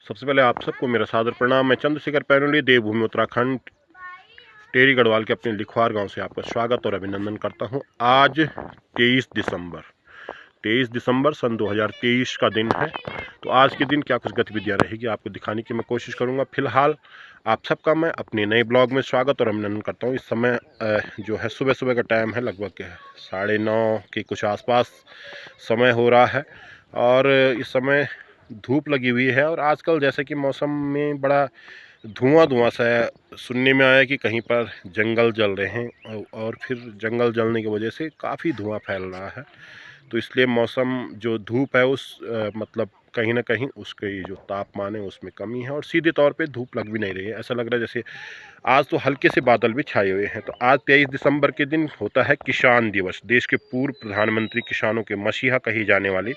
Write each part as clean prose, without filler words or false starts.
सबसे पहले आप सबको मेरा सादर प्रणाम। मैं चंद्रशेखर पैनुली, देवभूमि उत्तराखंड टेरी गढ़वाल के अपने लिखवार गांव से आपका स्वागत और अभिनंदन करता हूं। आज 23 दिसंबर सन 2023 का दिन है। तो आज के दिन क्या कुछ गतिविधियां रहेगी आपको दिखाने की मैं कोशिश करूंगा। फिलहाल आप सबका मैं अपने नए ब्लॉग में स्वागत और अभिनंदन करता हूं। इस समय जो है सुबह का टाइम है, लगभग 9:30 के कुछ आसपास समय हो रहा है और इस समय धूप लगी हुई है। और आजकल जैसे कि मौसम में बड़ा धुआं सा सुनने में आया कि कहीं पर जंगल जल रहे हैं और फिर जंगल जलने की वजह से काफ़ी धुआं फैल रहा है। तो इसलिए मौसम जो धूप है उस मतलब कहीं ना कहीं उसके जो तापमान है उसमें कमी है और सीधे तौर पे धूप लग भी नहीं रही है। ऐसा लग रहा है जैसे आज तो हल्के से बादल भी छाए हुए हैं। तो आज 23 दिसंबर के दिन होता है किसान दिवस। देश के पूर्व प्रधानमंत्री, किसानों के मसीहा कही जाने वाले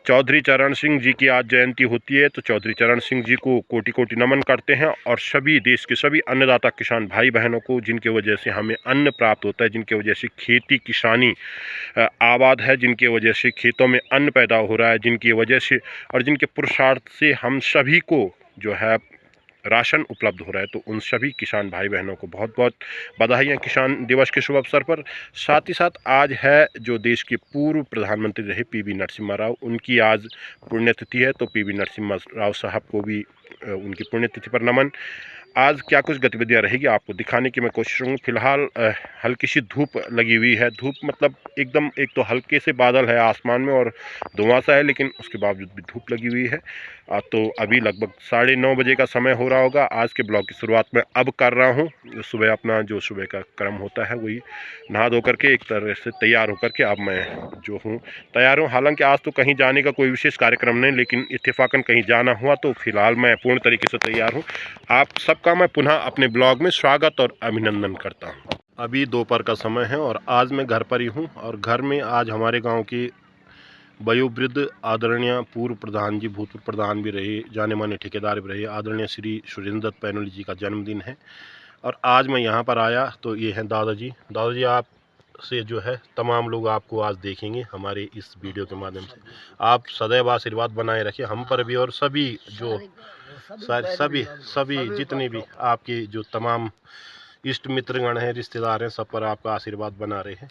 चौधरी चरण सिंह जी की आज जयंती होती है। तो चौधरी चरण सिंह जी को कोटि कोटि नमन करते हैं और सभी देश के सभी अन्नदाता किसान भाई बहनों को, जिनके वजह से हमें अन्न प्राप्त होता है, जिनके वजह से खेती किसानी आबाद है, जिनके वजह से खेतों में अन्न पैदा हो रहा है, जिनकी वजह से और जिनके पुरुषार्थ से हम सभी को जो है राशन उपलब्ध हो रहा है। तो उन सभी किसान भाई बहनों को बहुत बहुत बधाइयाँ किसान दिवस के शुभ अवसर पर। साथ ही साथ आज है जो देश के पूर्व प्रधानमंत्री रहे पीवी नरसिम्हा राव, उनकी आज पुण्यतिथि है। तो पीवी नरसिम्हा राव साहब को भी उनकी पुण्यतिथि पर नमन। आज क्या कुछ गतिविधियां रहेगी आपको दिखाने की मैं कोशिश करूँगा। फिलहाल हल्की सी धूप लगी हुई है। धूप मतलब एकदम, एक तो हल्के से बादल है आसमान में और धुआंसा है, लेकिन उसके बावजूद भी धूप लगी हुई है। तो अभी लगभग 9:30 बजे का समय हो रहा होगा। आज के ब्लॉग की शुरुआत मैं अब कर रहा हूँ। सुबह अपना जो सुबह का क्रम होता है वही नहा धो करके एक तरह से तैयार होकर के अब मैं जो हूँ तैयार हूँ। हालांकि आज तो कहीं जाने का कोई विशेष कार्यक्रम नहीं, लेकिन इत्तेफाकन कहीं जाना हुआ तो फिलहाल मैं पूर्ण तरीके से तैयार हूँ। आप सबका मैं पुनः अपने ब्लॉग में स्वागत और अभिनंदन करता हूँ। अभी दोपहर का समय है और आज मैं घर पर ही हूँ और घर में आज हमारे गांव की वयोवृद्ध आदरणीय पूर्व प्रधान जी, भूतपूर्व प्रधान भी रहे, जाने माने ठेकेदार भी रहे, आदरणीय श्री सुरेंद्र दत्त पैनुली जी का जन्मदिन है। और आज मैं यहाँ पर आया तो ये हैं दादाजी आप से जो है तमाम लोग आपको आज देखेंगे हमारे इस वीडियो के माध्यम से। आप सदैव आशीर्वाद बनाए रखिए हम पर भी और सभी जो सभी जितने भी आपके जो तमाम इष्ट मित्रगण हैं, रिश्तेदार हैं, सब पर आपका आशीर्वाद बना रहे हैं।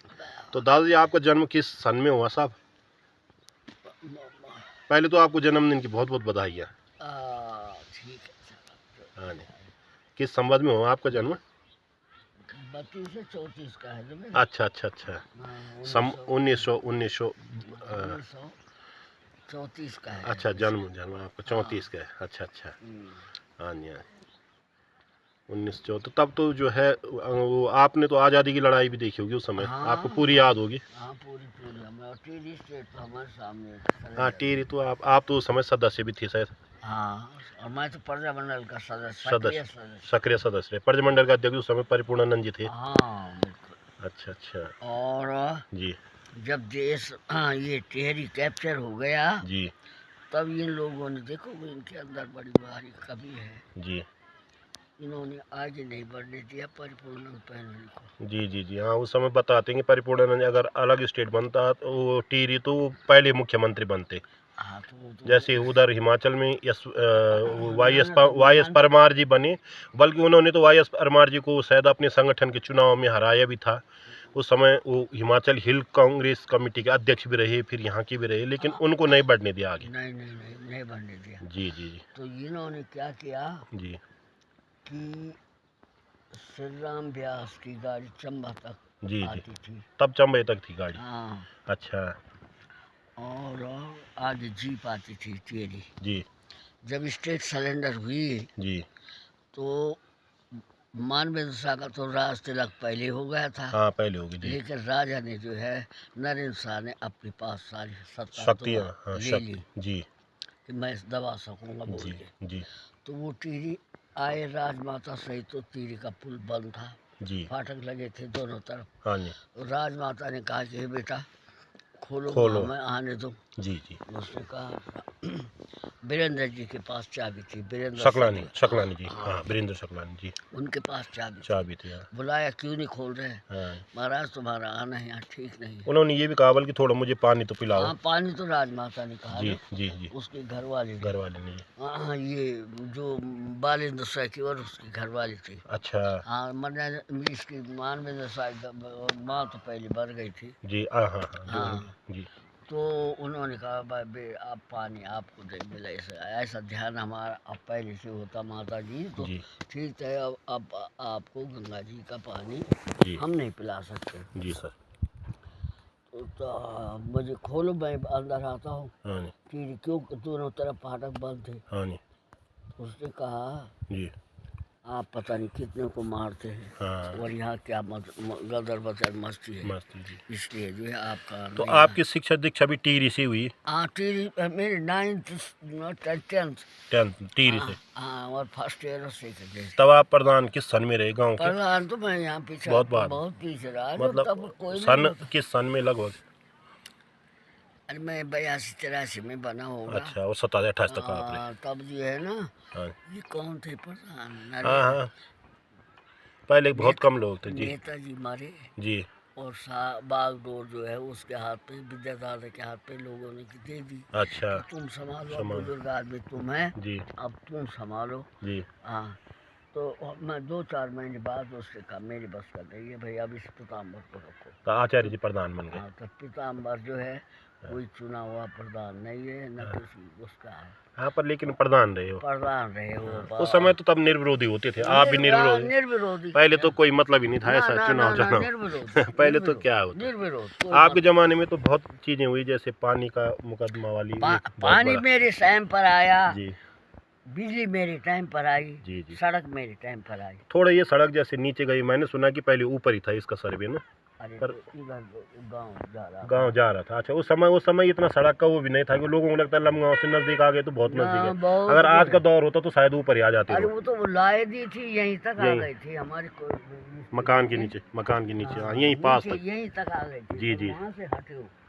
तो दादाजी आपका जन्म किस सन में हुआ साहब? पहले तो आपको जन्मदिन की बहुत बहुत बधाइयाँ। ठीक है। हाँ जी। किस संवत में हुआ आपका जन्म? 32 से 34 का है जो अच्छा। सम 1934 का है। अच्छा, जन्म आपका 34 का है। अच्छा। हाँ जी, हाँ। 1934। तब तो जो है वो आपने तो आज़ादी की लड़ाई भी देखी होगी उस समय। आपको पूरी याद होगी। हाँ, पूरी हमारा टीरी स्टेट तो हमारे सामने। हाँ, टीरी तो आप तो उस समय सदस्य भी थे शायद। हाँ, और मैं तो प्रजामंडल का सक्रिय सदस्य रहे। प्रजामंडल का अध्यक्ष उस समय परिपूर्णानंद जी थे। हाँ, बिल्कुल। अच्छा। और जी जब देश ये टेहरी कैप्चर हो गया जी तब इन लोगों ने, देखो इनके अंदर बड़ी भारी कमी है जी इन्होंने आगे नहीं बढ़ने दिया परिपूर्णानंद पैनुली को। जी। हाँ, उस समय बताते हैं कि परिपूर्णानंद अगर अलग स्टेट बनता तो वो टीरी तो पहले मुख्यमंत्री बनते। हाँ, तो जैसे उधर हिमाचल में वाई एस परमार जी बने, बल्कि उन्होंने तो वाई एस परमार जी को शायद अपने संगठन के चुनाव में हराया भी था। उस समय वो हिमाचल हिल कांग्रेस कमेटी के अध्यक्ष भी रहे, फिर यहाँ के भी रहे, लेकिन उनको नहीं बढ़ने दिया आगे। नहीं बढ़ने दिया। जी। तो इन्होंने क्या किया जी कि श्री राम व्यास की गाड़ी चंबा तक जी आती थी। तब चंबे तक थी गाड़ी। हाँ, अच्छा। और आगे जीप आती थी टेरी। जी जब स्टेट सरेंडर हुई जी तो मानवेंद्र शाह का तो राज तिलक पहले हो गया था। हाँ, पहले होगी जी। लेकिन राजा ने जो है नरेंद्र शाह ने अपने पास सारी सत्ता शक्तियाँ, हाँ, ले ली जी कि मैं दबा सकूंगा बोल के। जी तो वो टीरी आए, राजमाता सहित तो टीरी का पुल बंद था, जी। फाटक लगे थे दोनों तरफ। हाँ जी। राजमाता ने कहा कि बेटा खोलो, खोलो। हमें आने दो। जी जी। उसने कहा वीरेंद्र जी के पास चाबी थी, वीरेंद्र शकलानी शकलानी जी, हाँ, हाँ वीरेंद्र शकलानी जी, उनके पास चाबी थी। चाबी थी हाँ। बुलाया, क्यों नहीं खोल रहे? हाँ। महाराज तुम्हारा आना यहाँ ठीक नहीं है। उन्होंने ये भी कहा बल्कि थोड़ा मुझे पानी तो पिलाओ। हाँ, पानी तो राजमाता ने कहा जी ना, जी जी। उसकी घरवाली ने। घर वाले ने जी। हाँ, ये जो बालेंद्र साकी और उसकी घरवाली थी। अच्छा हाँ, मैंने इसकी मानवेंद्र साकी माँ तो पहले मर गई थी। जी। हाँ हाँ हाँ जो हाँ, जी। तो उन्होंने कहा भाई आप पानी आपको दे मिला, ऐसा ध्यान हमारा अब पहले से होता माता जी, तो जी ठीक है। अब आपको गंगा जी का पानी जी हम नहीं पिला सकते। जी सर। तो मुझे खोलो, मैं अंदर आता हूँ। हाँ जी कि क्यों दोनों तरफ फाटक बंद थे। हाँ जी उसने कहा जी। आप पता नहीं कितने को मारते हैं हाँ और यहाँ क्या गदर बदर मस्ती है, मस्ती जी। इसलिए जो है आपका तो नहीं आपकी शिक्षा दीक्षा भी टीरी से हुई? हाँ, मेरी 9th 10th। 10th टीरी से। हाँ, और फर्स्ट ईयर और सेकंड ईयर। तब आप प्रधान किस सन में रहे गांव के? प्रधान तो मैं यहाँ पीछे बहुत बात बहुत पीछे रहा, जो मतलब तब कोई नहीं सन होता। किस सन में लगभग? अरे मैं 82-83 में बना होगा। अच्छा, और 27-28 तक आपने? तब जो है ना, हाँ ये कौन थे प्रधान? हाँ हाँ, पहले बहुत कम लोग थे जी। नेताजी मरे जी और बागडोर जो है उसके हाथ पे, विद्यादाता के हाथ पे लोगों ने दे दी। अच्छा। कि तुम संभालो, अब बुजुर्ग आदमी तुम है, जी अब तुम संभालो। जी। हाँ, तो मैं 2-4 महीने बाद उससे कहा मेरी बस कर रही है भाई, अब इस पीताम्बर को रखो। तो आचार्य जी प्रधान बन गए? हाँ, तो पीताम्बर जो है कोई चुना हुआ प्रधान नहीं है, न किसी उसका है। हाँ, पर लेकिन प्रधान रहे हो। प्रधान रहे वो। उस समय तो तब निर्विरोधी होते थे, आप भी निर्विरोधी। निर्विरोधी। पहले तो कोई मतलब ही नहीं था ऐसा चुनाव चुनाव। निर्विरोध। पहले तो क्या होता, निर्विरोध। आपके जमाने में तो बहुत चीजें हुई, जैसे पानी का मुकदमा वाली एक बहुत पानी बड़ा। मेरे टाइम पर आया जी बिजली मेरे टाइम पर आई जी जी। सड़क मेरे टाइम पर आई। थोड़ा ये सड़क जैसे नीचे गई, मैंने सुना कि पहले ऊपर ही था इसका सर्वे ना। अरे पर तो इधर गांव जा रहा था। अच्छा, उस समय इतना सड़क का वो भी नहीं था कि लोगों को लगता है लमगांव से नजदीक आ गए तो बहुत नजदीक है। बहुत अगर आज का दौर होता तो शायद ऊपर ही आ जाते अरे लोग। वो तो वो लाए दी थी, यहीं तक आ गई थी हमारे मकान के नीचे हाँ, यहीं पास तक। यहीं तक आ गई थी। जी जी। वहाँ से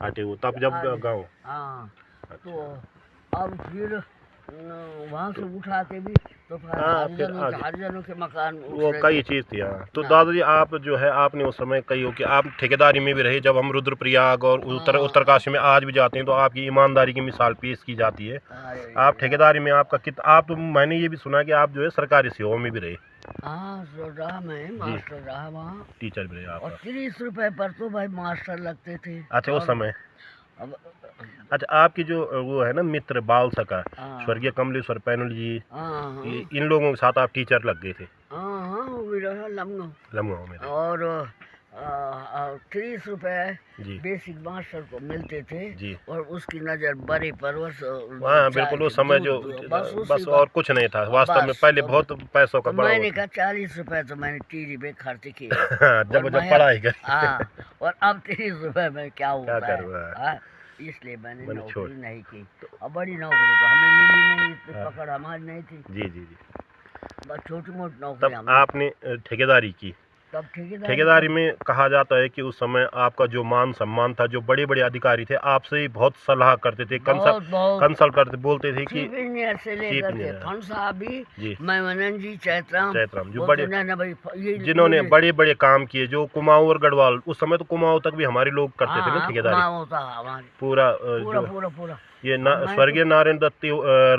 हटे वो तब जब गाँव। हाँ, तो अच्छा। अब फिर वहाँ से उठा के भी तो हाँ, फिर हरिजनों के मकान वो कई चीज़ थी। हाँ, तो दादाजी आप जो है आपने उस समय कही हो कि आप ठेकेदारी में भी रहे। जब हम रुद्रप्रयाग और उत्तरकाशी में आज भी जाते हैं तो आपकी ईमानदारी की मिसाल पेश की जाती है। आप ठेकेदारी में आपका आप तो मैंने ये भी सुना कि आप जो है सरकारी सेवा में भी रहे। हाँ, रहा मैं मास्टर रहा वहाँ, टीचर भी रहे आप। और 30 रुपए पर तो भाई मास्टर लगते थे। अच्छा, उस समय। अब अच्छा, आपकी जो वो है ना मित्र बाल सका, स्वर्गीय कमलेश्वर पैनुल जी, इन लोगों के साथ आप टीचर लग गए थे? हाँ, वो भी रहा लमगांव में। और 30 रुपए बेसिक मास्टर को मिलते थे जी। और उसकी नज़र बड़े परवश। हाँ बिल्कुल, उस समय जो बस और कुछ नहीं था वास्तव में, पहले बहुत पैसों का तो बड़ा मैंने कहा 40 रुपए तो मैंने टीरी पे खर्च किए। जब पढ़ाई कर। हाँ, और अब 30 रुपए में क्या होता है? इसलिए मैंने नौकरी नहीं की। अब बड़ी नौकरी तो हमें मिली नहीं, इतनी पकड़ हमारी नहीं थी। जी जी जी। बस छोटी मोटी नौकरी। तब आपने ठेकेदारी की। तब ठेकेदारी में कहा जाता है कि उस समय आपका जो मान सम्मान था, जो बड़े बड़े अधिकारी थे आपसे ही बहुत सलाह करते थे, कंसल्ट करते, बोलते थे कि इंजीनियर से लेकर के फन साहब भी, मैमनन जी, चैतराम जो बड़े जिन्होंने बड़े बड़े काम किए, जो कुमाऊं और गढ़वाल, उस समय तो कुमाऊं तक भी हमारे लोग करते थे ना ठेकेदारी। पूरा ये स्वर्गीय नारायण दत्त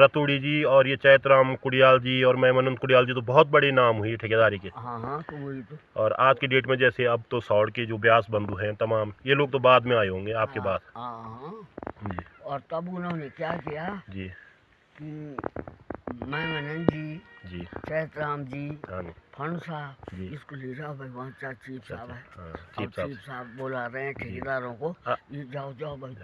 रतूड़ी जी और ये चैतराम कुड़ियाल जी और मैमनंद कुड़ियाल जी तो बहुत बड़े नाम हुई ठेकेदारी के। तो वही तो। और आज की डेट में जैसे अब तो सौड़ के जो व्यास बंधु हैं तमाम, ये लोग तो बाद में आए होंगे आपके बाद। जी। और तब उन्होंने क्या किया जी कि मैमनंद जी, चैतराम जी, फन साहब, इसको ले जाओ भाई, वहाँ चीफ साहब है, चीफ साहब बुला रहे हैं ठेकेदारों को, ये जाओ भाई,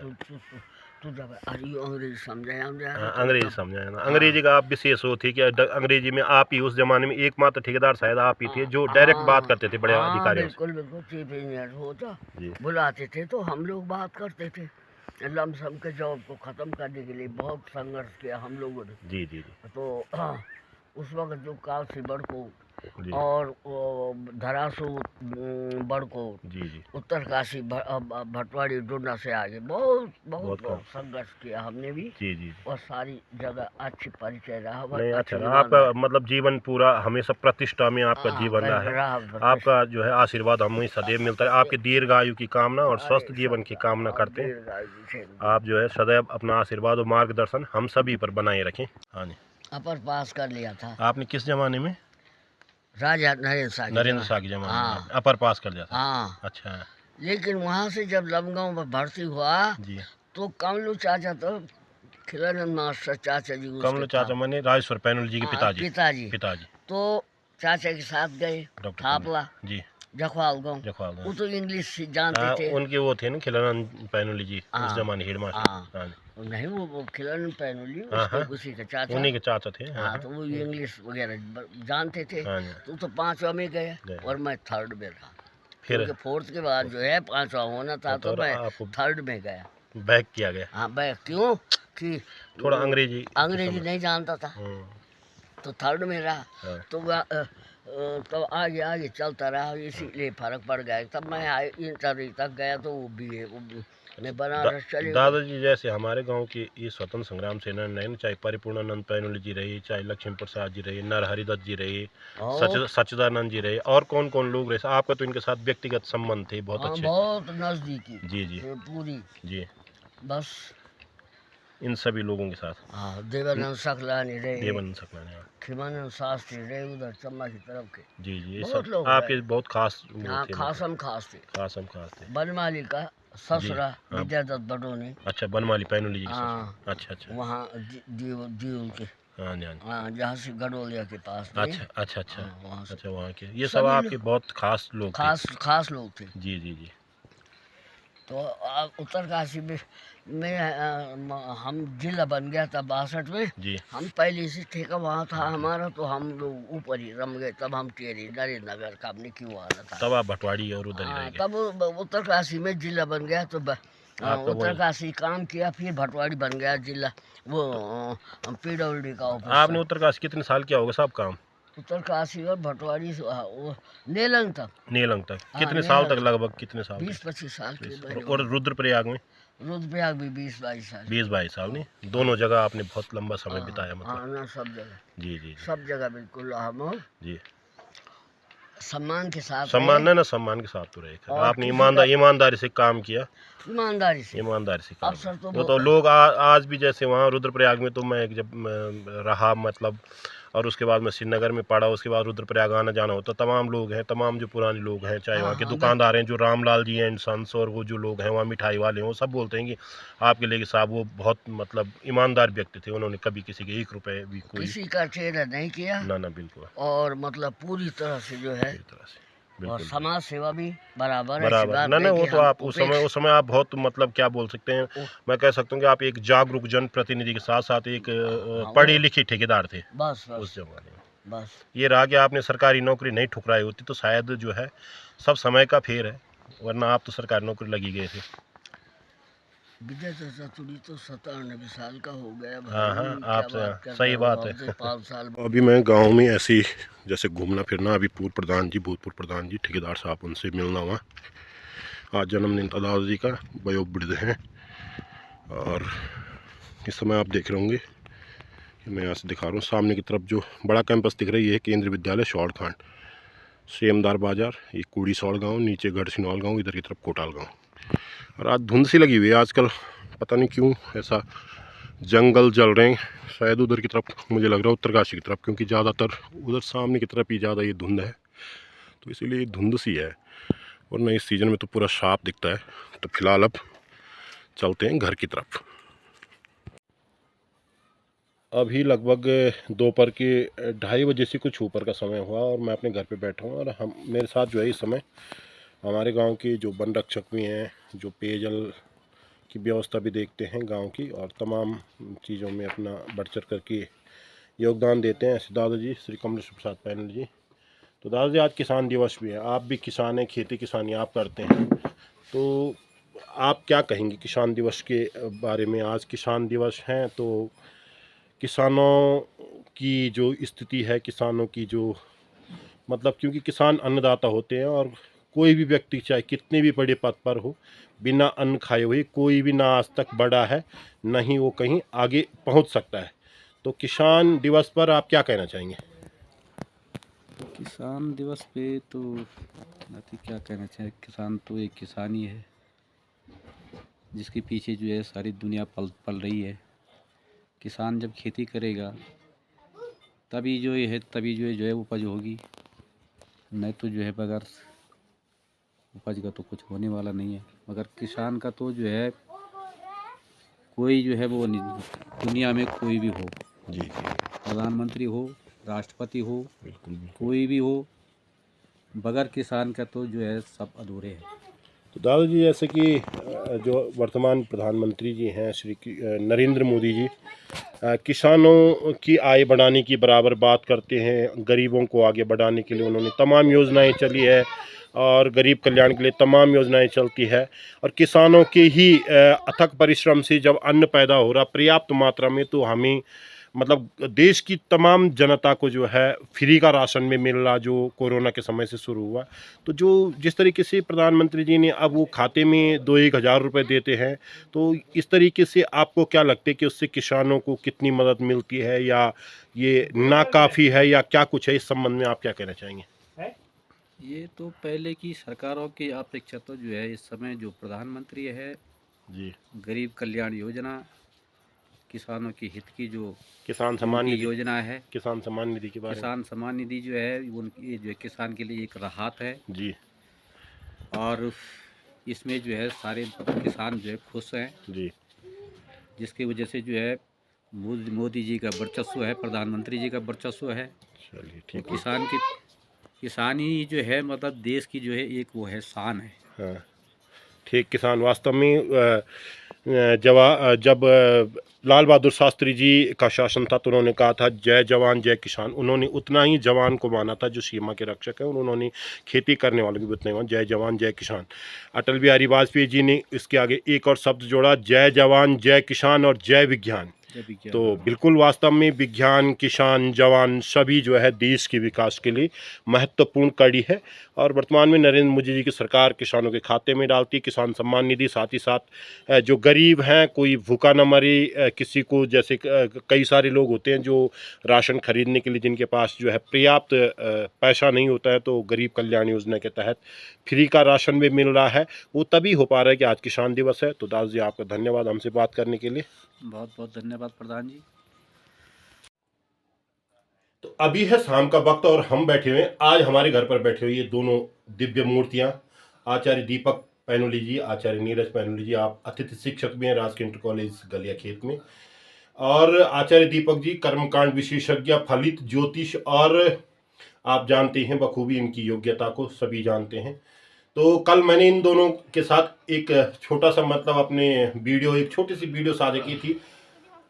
तू जब अंग्रेजी समझाया अंग्रेजी समझाया ना। अंग्रेजी का आप विशेष वो थी कि अंग्रेजी में आप ही उस जमाने में एकमात्र ठेकेदार शायद आप ही थे जो डायरेक्ट बात करते थे बड़े अधिकारियों से। बिल्कुल चीफ इंजीनियर होता, बुलाते थे तो हम लोग बात करते थे। लमसम के जॉब को ख़त्म करने के लिए बहुत संघर्ष किया हम लोगों ने। जी जी जी। तो उस वक्त जो कालसी बड़को और धरासू बड़को जी उत्तरकाशी भटवाड़ी डोडा से आगे बहुत बहुत संघर्ष किया हमने भी जी और सारी जगह अच्छी परिचय रहा। नहीं अच्छा रहा आपका, मतलब जीवन पूरा हमेशा प्रतिष्ठा में आपका जीवन रहा है। आपका जो है आशीर्वाद हमें सदैव मिलता है। आपके दीर्घ आयु की कामना और स्वस्थ जीवन की कामना करते हैं। आप जो है सदैव अपना आशीर्वाद और मार्गदर्शन हम सभी पर बनाए रखें। हाँ जी। अपर पास कर लिया था आपने किस जमाने में? राजा नरेंद्र शाह के जमाने में अपर पास कर लिया था। हाँ अच्छा। लेकिन वहाँ से जब लमगांव में भर्ती हुआ जी तो कमलू चाचा तो खिलानंद मास्टर चाचा जी, कमलू चाचा माने राजेश्वर पैनुल जी के पिताजी तो चाचा के साथ गए थापला जी जखवाल गाँव। वो तो इंग्लिश जानते थे। उनके वो थे ना खिलानंद पैनुली जी उस जमाने हेडमास्टर। नहीं वो खिलानंद पैनुली उसी के चाचा, उन्हीं के चाचा थे। हाँ तो वो इंग्लिश वगैरह जानते थे। तो 5वां में गए और मैं 3rd में रहा। फिर 4th के बाद जो है 5वां होना था तो मैं 3rd में गया। बैक किया गया। हाँ बैक क्यों कि थोड़ा अंग्रेजी नहीं जानता था तो 3rd में रहा। तो आगे आगे चलता रहा, इसीलिए फर्क पड़ गया। तब मैं इंटर तक गया तो वो भी मैं बनारस चले। दादाजी जैसे हमारे गांव की ये स्वतंत्र संग्राम सेनानी, चाहे परिपूर्णानंद पैनुली जी रहे, चाहे लक्ष्मी प्रसाद जी रहे, नर हरिदत्त जी रहे, सच्चिदानंद जी रहे, और कौन कौन लोग रहे। आपका तो इनके साथ व्यक्तिगत संबंध थे बहुत अच्छे, बहुत नजदीकी। जी पूरी जी बस इन सभी लोगों के साथ। हाँ देवानंद सकलानी रहे, खिमानंद शास्त्री रहे उधर चम्बा की तरफ के। जी ये सब लोग आपके बहुत खास थे। खास थे। बनमाली का ससुरा विद्यादत्त बडोनी। अच्छा बनमाली पैनुली जी की ससुरा। अच्छा वहाँ दीव के जहाँ से गडोलिया के पास। अच्छा वहाँ के ये सब आपके बहुत खास लोग थे। जी तो उत्तरकाशी में हम जिला बन गया था 62 में जी। हम पहले से ठेका वहाँ था हमारा, तो हम लोग ऊपर ही रम गए। तब हम टेरी नरेंद्र नगर का हमने क्यों आना था। तब आप भटवाड़ी और उधर ही तब उत्तरकाशी में जिला बन गया तो उत्तरकाशी काम किया, फिर भटवाड़ी बन गया जिला, वो PWD का ऑफिस। आपने उत्तरकाशी कितने साल किया होगा साहब काम? उत्तरकाशी और भटवाड़ी नेलंग तक। कितने साल तक? लगभग कितने साल? 20-25 साल के। और रुद्रप्रयाग में? रुद्रप्रयाग भी 20-22 साल। 20-22 साल नहीं, दोनों जगह आपने बहुत लंबा समय बिताया मतलब। ना सब जगह। जी सब जगह बिल्कुल हम जी सम्मान के साथ। सम्मान के साथ तो रहे। आपने ईमानदारी से काम किया। ईमानदारी से काम। तो तो लोग आज भी जैसे वहाँ रुद्रप्रयाग में तो मैं जब रहा मतलब, और उसके बाद मैं श्रीनगर में पढ़ा, उसके बाद रुद्रप्रयाग आना जाना होता, तमाम लोग हैं, तमाम जो पुराने लोग हैं, चाहे वहाँ के दुकानदार हैं जो रामलाल जी एंड सन्स, और वो जो लोग हैं वहाँ मिठाई वाले हैं, वो सब बोलते हैं कि आपके लेके साहब वो बहुत मतलब ईमानदार व्यक्ति थे। उन्होंने कभी किसी के 1 रुपए भी किसी का चेहरा नहीं किया। ना बिल्कुल। और मतलब पूरी तरह से जो है और समाज सेवा भी बराबर। ना वो तो आप उस समय आप बहुत मतलब क्या बोल सकते हैं, मैं कह सकता हूँ कि आप एक जागरूक जन प्रतिनिधि के साथ साथ एक पढ़े लिखे ठेकेदार थे बस उस जमाने में। बस ये रहा कि आपने सरकारी नौकरी नहीं ठुकराई होती तो शायद जो है सब समय का फेर है, वरना आप तो सरकारी नौकरी लगी गए थे। विजय चाचा तो 97 साल का हो गया। हाँ आप सही बात है। 5 साल। अभी मैं गांव में ऐसी जैसे घूमना फिरना, अभी भूतपूर्व प्रधान जी ठेकेदार साहब उनसे मिलना हुआ। आज जन्मदिन दादाजी का, वयोवृद्ध हैं, और इस समय आप देख रहे होंगे कि मैं यहाँ से दिखा रहा हूँ सामने की तरफ जो बड़ा कैंपस दिख रही है, केंद्रीय विद्यालय शौड़खांड, सेमदार बाजार, ये कुड़ी सौड़ गाँव, नीचे गढ़सिनौल गाँव, इधर की तरफ कोटाल गाँव। और आज धुंध सी लगी हुई है, आजकल पता नहीं क्यों ऐसा जंगल जल रहे हैं, शायद उधर की तरफ मुझे लग रहा है उत्तरकाशी की तरफ, क्योंकि ज़्यादातर उधर सामने की तरफ ही ज़्यादा ये धुंध है, तो इसीलिए धुंध सी है। और नए सीज़न में तो पूरा साफ दिखता है। तो फिलहाल अब चलते हैं घर की तरफ। अभी लगभग दोपहर के 2:30 बजे से कुछ ऊपर का समय हुआ और मैं अपने घर पे बैठा हूँ, और हम मेरे साथ जो है इस समय हमारे गांव के जो वन रक्षक भी हैं, जो पेयजल की व्यवस्था भी देखते हैं गांव की, और तमाम चीज़ों में अपना बढ़ चढ़ करके योगदान देते हैं, ऐसे दादाजी श्री कमलेश्वर प्रसाद पैनुल जी। तो दादाजी आज किसान दिवस भी है, आप भी किसान हैं, खेती किसानी आप करते हैं, तो आप क्या कहेंगे किसान दिवस के बारे में? आज किसान दिवस हैं तो किसानों की जो स्थिति है, किसानों की जो मतलब, क्योंकि किसान अन्नदाता होते हैं और कोई भी व्यक्ति चाहे कितने भी बड़े पद पर हो, बिना अन्न खाए हुए कोई भी ना आज तक बढ़ा है, ना ही वो कहीं आगे पहुंच सकता है। तो किसान दिवस पर आप क्या कहना चाहेंगे? किसान दिवस पे तो नाती क्या कहना चाहिए, किसान तो एक किसान ही है जिसके पीछे जो है सारी दुनिया पल पल रही है। किसान जब खेती करेगा तभी जो है उपज होगी, नहीं तो जो है बगैर उपज का तो कुछ होने वाला नहीं है। मगर किसान का तो जो है कोई जो है वो नहीं, दुनिया में कोई भी हो, जी जी, प्रधानमंत्री हो, राष्ट्रपति हो, बिल्कुल बिल्कुल। कोई भी हो, बगैर किसान का तो जो है सब अधूरे हैं। तो दादाजी, जैसे कि जो वर्तमान प्रधानमंत्री जी हैं श्री नरेंद्र मोदी जी, किसानों की आय बढ़ाने की बराबर बात करते हैं, गरीबों को आगे बढ़ाने के लिए उन्होंने तमाम योजनाएं चली है और गरीब कल्याण के लिए तमाम योजनाएं चलती है। और किसानों के ही अथक परिश्रम से जब अन्न पैदा हो रहा पर्याप्त मात्रा में, तो हमें मतलब देश की तमाम जनता को जो है फ्री का राशन में मिल रहा, जो कोरोना के समय से शुरू हुआ। तो जो जिस तरीके से प्रधानमंत्री जी ने अब वो खाते में 2-1 हज़ार रुपये देते हैं, तो इस तरीके से आपको क्या लगता है कि उससे किसानों को कितनी मदद मिलती है, या ये नाकाफ़ी है, या क्या कुछ है? इस संबंध में आप क्या कहना चाहेंगे? ये तो पहले की सरकारों की अपेक्षा तो जो है इस समय जो प्रधानमंत्री है जी, गरीब कल्याण योजना, किसानों के हित की जो किसान सम्मान उनकी निधि, योजना है, किसान सम्मान निधि के बारे में। किसान सम्मान निधि जो है उनकी जो है किसान के लिए एक राहत है। जी और इसमें जो है सारे किसान जो है खुश हैं, जी, जिसकी वजह से जो है मोदी जी का वर्चस्व है, प्रधानमंत्री जी का वर्चस्व है। चलिए तो ठीक है। किसान ही जो है मतलब देश की जो है एक वो है शान है। हाँ ठीक, किसान वास्तव में जब लाल बहादुर शास्त्री जी का शासन था, तो उन्होंने कहा था जय जवान जय किसान। उन्होंने उतना ही जवान को माना था जो सीमा के रक्षक हैं, और उन्होंने खेती करने वालों की भी उतना ही माना, जय जवान जय किसान। अटल बिहारी वाजपेयी जी ने इसके आगे एक और शब्द जोड़ा, जय जवान जय किसान और जय विज्ञान। तो बिल्कुल वास्तव में विज्ञान, किसान, जवान सभी जो है देश के विकास के लिए महत्वपूर्ण कड़ी है। और वर्तमान में नरेंद्र मोदी जी की सरकार किसानों के खाते में डालती किसान सम्मान निधि, साथ ही साथ जो गरीब हैं कोई भूखा न मरे, किसी को जैसे कई सारे लोग होते हैं जो राशन खरीदने के लिए जिनके पास जो है पर्याप्त पैसा नहीं होता है, तो गरीब कल्याण योजना के तहत फ्री का राशन भी मिल रहा है। वो तभी हो पा रहा है कि आज किसान दिवस है। तो दास जी, आपका धन्यवाद हमसे बात करने के लिए। बहुत बहुत धन्यवाद प्रधान जी। तो अभी है शाम का वक्त और हम बैठे हुए हैं, आज हमारे घर पर बैठे हुए ये दोनों दिव्य मूर्तियां, आचार्य दीपक पैनोली जी, आचार्य नीरज पैनोली जी। आप अतिथि शिक्षक भी हैं राजकीय इंटर कॉलेज गलिया खेत में। और आचार्य दीपक जी कर्मकांड विशेषज्ञ, फलित ज्योतिष, और आप जानते हैं बखूबी इनकी योग्यता को, सभी जानते हैं। तो कल मैंने इन दोनों के साथ एक छोटा सा मतलब अपने वीडियो, एक छोटी सी वीडियो साझा की थी।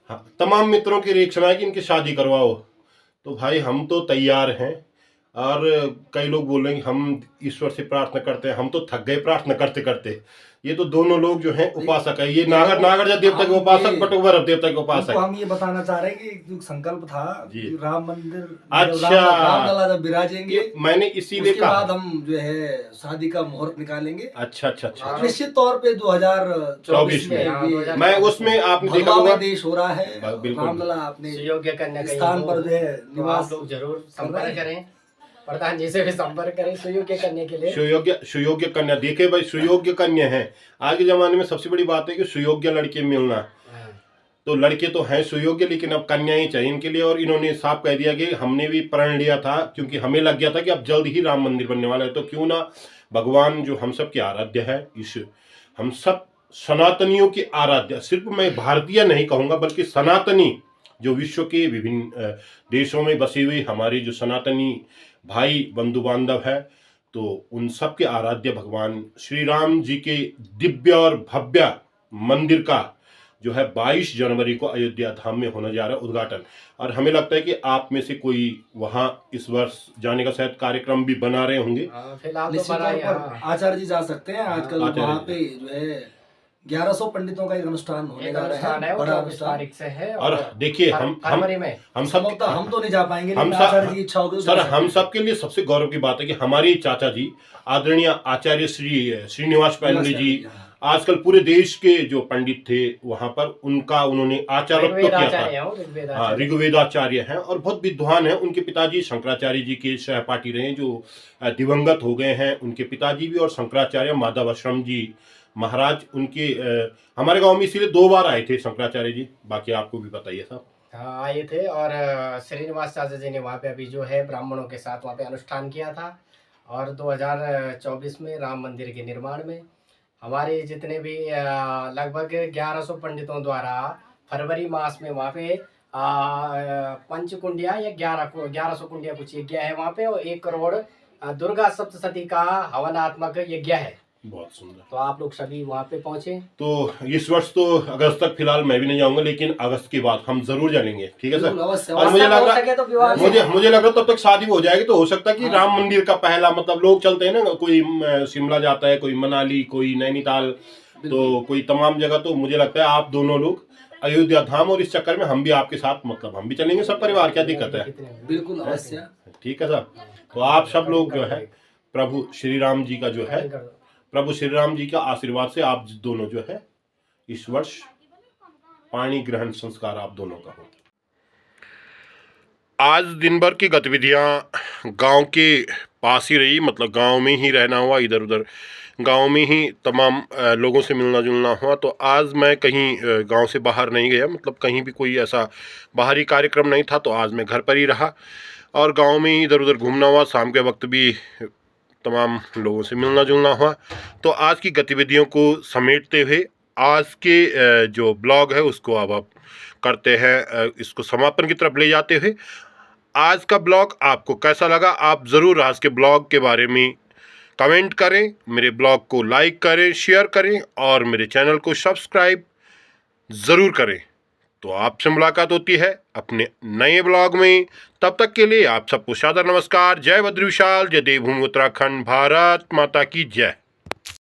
हाँ, तमाम मित्रों की रिएक्शन है कि इनकी शादी करवाओ। तो भाई हम तो तैयार हैं, और कई लोग बोल रहे हैं हम ईश्वर से प्रार्थना करते हैं, हम तो थक गए प्रार्थना करते करते। ये तो दोनों लोग जो हैं उपासक है, ये नागर देवता के उपासक, बटुक देवता के उपासक। हम ये बताना चाह रहे हैं कि जो संकल्प था राम मंदिर, अच्छा, रामलला जब विराजेंगे मैंने इसीलिए उसके बाद हम जो है शादी का मुहूर्त निकालेंगे। अच्छा अच्छा अच्छा, निश्चित तौर पे 2024 में मैं उसमें आपने देखा होगा देश हो रहा है, रामलला अपने सुयोग्य कन्या स्थान पर जो है निवास लोग जरूर संपर्क करें, प्रधान जी से भी संपर्क करें सुयोग्य कन्या के लिए। सुयोग्य कन्या देखे भाई, सुयोग्य कन्या है। आज के जमाने में सबसे बड़ी बात है कि सुयोग्य लड़के मिलना। तो लड़के तो हैं सुयोग्य, लेकिन अब कन्याएं चाहिए इनके लिए। और इन्होंने साफ कह दिया कि हमने भी प्रण लिया था, क्योंकि हमें लग गया था कि अब जल्द ही राम मंदिर बनने वाला है, तो क्यों ना भगवान जो हम सब के आराध्य है, इस हम सब सनातनियों की आराध्य, सिर्फ मैं भारतीय नहीं कहूंगा बल्कि सनातनी, जो विश्व के विभिन्न देशों में बसी हुई हमारी जो सनातनी भाई बंधु बांधव है, तो उन सब के आराध्य भगवान श्री राम जी के दिव्य और भव्य मंदिर का जो है 22 जनवरी को अयोध्या धाम में होने जा रहा है उद्घाटन। और हमें लगता है कि आप में से कोई वहां इस वर्ष जाने का शायद कार्यक्रम भी बना रहे होंगे। आचार्य जी जा सकते हैं। आजकल वहाँ पे जो है 1100 पंडितों का एक अनुष्ठान होने एक जा रहा अनुष्ठान है है, वो बड़ा 24 अनुष्ठान। तारीख से है। और देखिए फरवरी में हम सब संभवतः हम तो नहीं जा पाएंगे, हम लेकिन सब- आचार्य जी की इच्छा होगी तो सर जा सकते हम हैं। सब के लिए सबसे गौरव की बात है कि हमारे चाचा जी आदरणीय आचार्य श्री श्रीनिवास पैलुंगे जी आजकल पूरे देश के जो पंडित थे वहां पर उनका उन्होंने आचार्यत्व किया था। हाँ, ऋग्वेदाचार्य हैं और बहुत विद्वान हैं। उनके पिताजी शंकराचार्य जी के सहपाठी रहे जो दिवंगत हो गए हैं। उनके पिताजी भी और शंकराचार्य माधव आश्रम जी महाराज उनके हमारे गांव में इसीलिए 2 बार आए थे शंकराचार्य जी। बाकी आपको भी बताइए साहब। हाँ आए थे और श्रीनिवास चाचा जी ने वहाँ पे अभी जो है ब्राह्मणों के साथ वहाँ पे अनुष्ठान किया था। और 2024 में राम मंदिर के निर्माण में हमारे जितने भी लगभग 1100 पंडितों द्वारा फरवरी मास में वहाँ पे पंचकुंडिया या 1100 कुंडिया कुछ यज्ञ है वहाँ पे, और 1 करोड़ दुर्गा सप्तशती का हवनात्मक यज्ञ है। बहुत सुंदर। तो आप लोग सभी वहाँ पे पहुंचे। तो इस वर्ष तो अगस्त तक फिलहाल मैं भी नहीं जाऊंगा, लेकिन अगस्त के बाद हम जरूर जाएंगे। ठीक है बिल्कुल, सर। अवश्य, और मुझे लग रहा तो विवाह मुझे लग रहा तब तक शादी हो जाएगी तो हो सकता है कि राम मंदिर का पहला मतलब लोग चलते हैं ना, कोई शिमला जाता है, कोई मनाली, कोई नैनीताल, तो कोई तमाम जगह। तो मुझे लगता है आप दोनों लोग अयोध्या धाम, और इस चक्कर में हम भी आपके साथ मतलब हम भी चलेंगे सब परिवार। क्या दिक्कत है? बिल्कुल अवश्य। ठीक है सर। तो आप सब लोग जो है प्रभु श्री राम जी का जो है प्रभु श्री राम जी का आशीर्वाद से आप दोनों जो है इस वर्ष पानी ग्रहण संस्कार आप दोनों का हो। आज दिन भर की गतिविधियां गांव के पास ही रही, मतलब गांव में ही रहना हुआ, इधर उधर गांव में ही तमाम लोगों से मिलना जुलना हुआ। तो आज मैं कहीं गांव से बाहर नहीं गया, मतलब कहीं भी कोई ऐसा बाहरी कार्यक्रम नहीं था। तो आज मैं घर पर ही रहा और गांव में ही इधर उधर घूमना हुआ। शाम के वक्त भी तमाम लोगों से मिलना जुलना हुआ। तो आज की गतिविधियों को समेटते हुए आज के जो ब्लॉग है उसको अब आप करते हैं, इसको समापन की तरफ ले जाते हुए। आज का ब्लॉग आपको कैसा लगा आप ज़रूर आज के ब्लॉग के बारे में कमेंट करें, मेरे ब्लॉग को लाइक करें, शेयर करें और मेरे चैनल को सब्सक्राइब ज़रूर करें। तो आपसे मुलाकात होती है अपने नए ब्लॉग में। तब तक के लिए आप सबको सादर नमस्कार। जय बद्री विशाल, जय देवभूमि उत्तराखंड, भारत माता की जय।